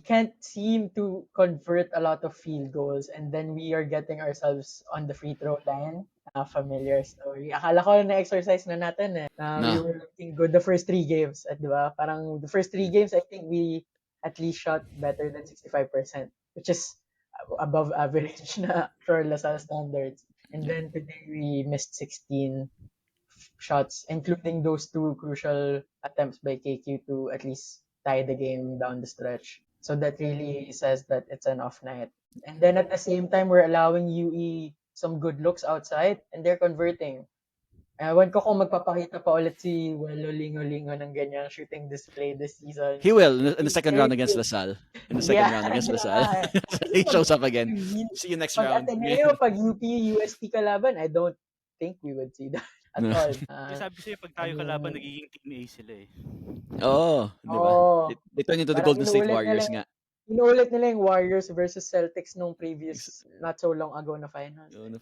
can't seem to convert a lot of field goals, and then we are getting ourselves on the free throw line. Familiar story. Akala ko na-exercise na natin eh. We No. were looking good the first 3 games, di ba? Parang the first 3 games, I think we at least shot better than 65%, which is above average na for LaSalle standards. And then today we missed 16 shots, including those 2 crucial attempts by KQ to at least tie the game down the stretch. So that really says that it's an off night. And then at the same time, we're allowing UE some good looks outside, and they're converting. Ewan ko kung magpapakita pa ulit si Welo Lingo-Lingo ng ganyang shooting display this season. He will in the second round against LaSalle. In the second round against LaSalle. He shows up again. See you next Pag round. Ateneo, pag UP, UST kalaban, I don't think we would see that at No. all. Kasi sabi sa'yo, pag tayo kalaban, nagiging Team A sila eh. Oo, di ba? Oo. They turn into the Parang Golden State Warriors nga. inuulit nila yung Warriors versus Celtics nung previous, not so long ago na finals.